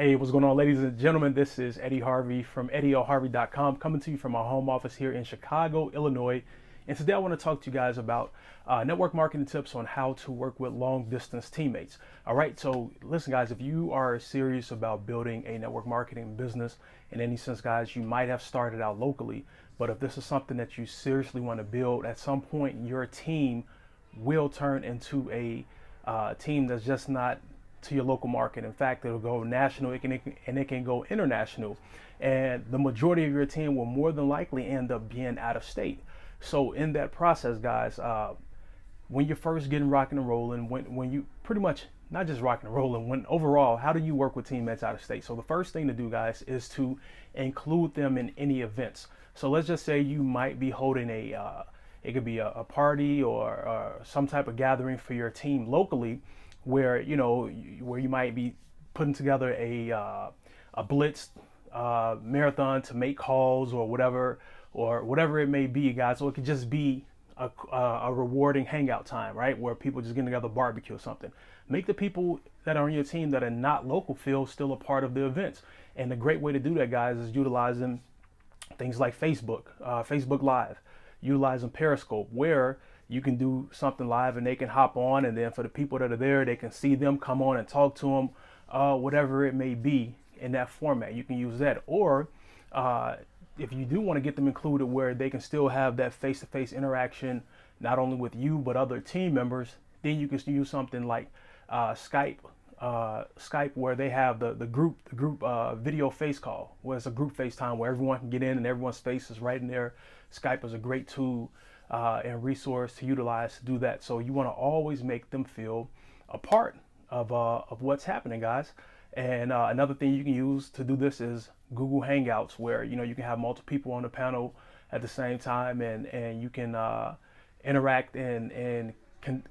Hey, what's going on, ladies and gentlemen? This is Eddie Harvey from EddieLHarvey.com, coming to you from our home office here in Chicago, Illinois. And today I want to talk to you guys about network marketing tips on how to work with long distance teammates. All right, so listen, guys, if you are serious about building a network marketing business in any sense, guys, you might have started out locally, but if this is something that you seriously want to build, at some point your team will turn into a team that's just not to your local market. In fact, it'll go national, it can go international. And the majority of your team will more than likely end up being out of state. So in that process, guys, when you're first getting rocking and rolling, when you pretty much not just rocking and rolling, when overall, how do you work with teammates out of state? So the first thing to do, guys, is to include them in any events. So let's just say you might be holding it could be a party or some type of gathering for your team locally, where where you might be putting together a blitz marathon to make calls or whatever it may be, guys. So it could just be a rewarding hangout time, right, where people just getting together, barbecue or something. Make the people that are on your team that are not local feel still a part of the events. And the great way to do that, guys, is utilizing things like Facebook Live, utilizing Periscope, where you can do something live and they can hop on, and then for the people that are there, they can see them, come on and talk to them, whatever it may be in that format. You can use that. Or if you do want to get them included where they can still have that face-to-face interaction, not only with you but other team members, then you can use something like Skype, where they have the group video face call, where it's a group FaceTime where everyone can get in and everyone's face is right in there. Skype is a great tool and resource to utilize to do that. So you want to always make them feel a part of what's happening, guys. And another thing you can use to do this is Google Hangouts, where you can have multiple people on the panel at the same time, and you can interact and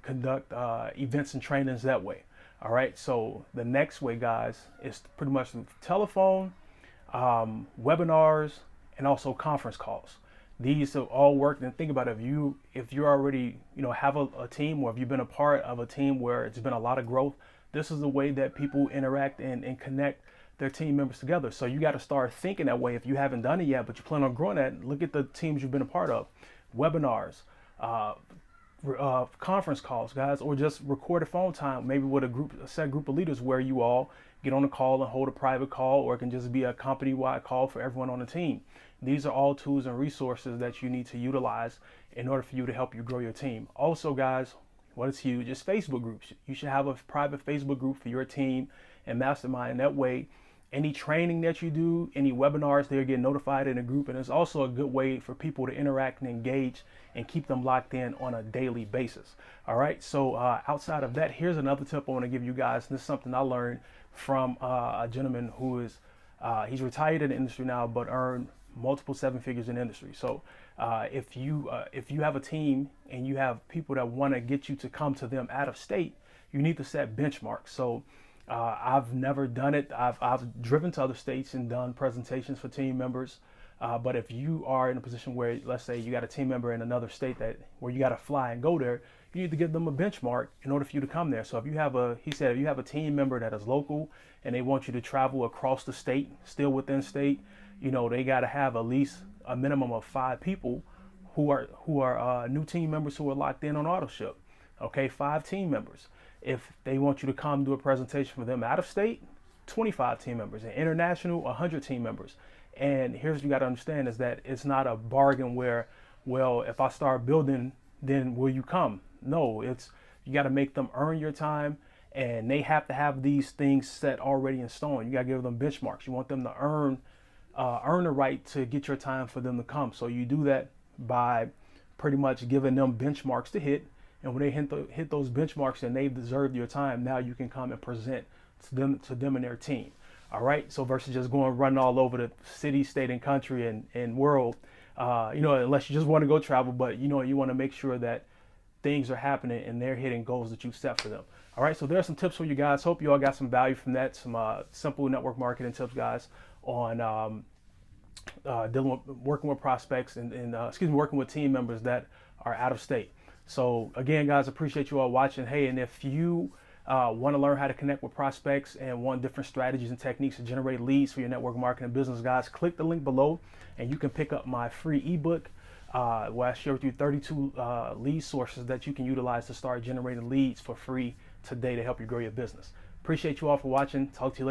conduct events and trainings that way. All right. So the next way, guys, is pretty much telephone, webinars, and also conference calls. These have all worked. And think about it, if you already have a team, or if you've been a part of a team where it's been a lot of growth, this is the way that people interact and connect their team members together. So you got to start thinking that way. If you haven't done it yet, but you plan on growing that, look at the teams you've been a part of. Webinars, conference calls, guys, or just record a phone time, maybe with a set group of leaders, where you all get on a call and hold a private call, or it can just be a company-wide call for everyone on the team. These are all tools and resources that you need to utilize in order for you to help you grow your team. Also, guys, what is huge is Facebook groups. You should have a private Facebook group for your team and mastermind. That way, any training that you do, any webinars, they'll get notified in a group. And it's also a good way for people to interact and engage and keep them locked in on a daily basis. All right. So outside of that, here's another tip I want to give you guys. And this is something I learned from a gentleman who is, he's retired in the industry now, but earned multiple seven figures in the industry. So if you have a team and you have people that want to get you to come to them out of state, you need to set benchmarks. So I've never done it. I've driven to other states and done presentations for team members. But if you are in a position where, let's say, you got a team member in another state where you got to fly and go there, you need to give them a benchmark in order for you to come there. So if you have if you have a team member that is local and they want you to travel across the state, still within state, they got to have at least a minimum of 5 people who are new team members who are locked in on AutoShip. Okay, 5 team members. If they want you to come do a presentation for them out of state, 25 team members. And international, 100 team members. And here's what you got to understand is that it's not a bargain where, well, if I start building, then will you come? No, you got to make them earn your time, and they have to have these things set already in stone. You got to give them benchmarks. You want them to earn the right to get your time for them to come. So you do that by pretty much giving them benchmarks to hit. And when they hit those benchmarks and they've deserved your time, now you can come and present to them and their team. All right. So versus just going running all over the city, state, and country and world, unless you just want to go travel, but you want to make sure that things are happening and they're hitting goals that you set for them. All right. So there are some tips for you guys. Hope you all got some value from that. Some simple network marketing tips, guys, on working with prospects and working with team members that are out of state. So again, guys, appreciate you all watching. Hey, and if you want to learn how to connect with prospects and want different strategies and techniques to generate leads for your network marketing business, guys, click the link below and you can pick up my free ebook where I share with you 32 lead sources that you can utilize to start generating leads for free today to help you grow your business. Appreciate you all for watching. Talk to you later.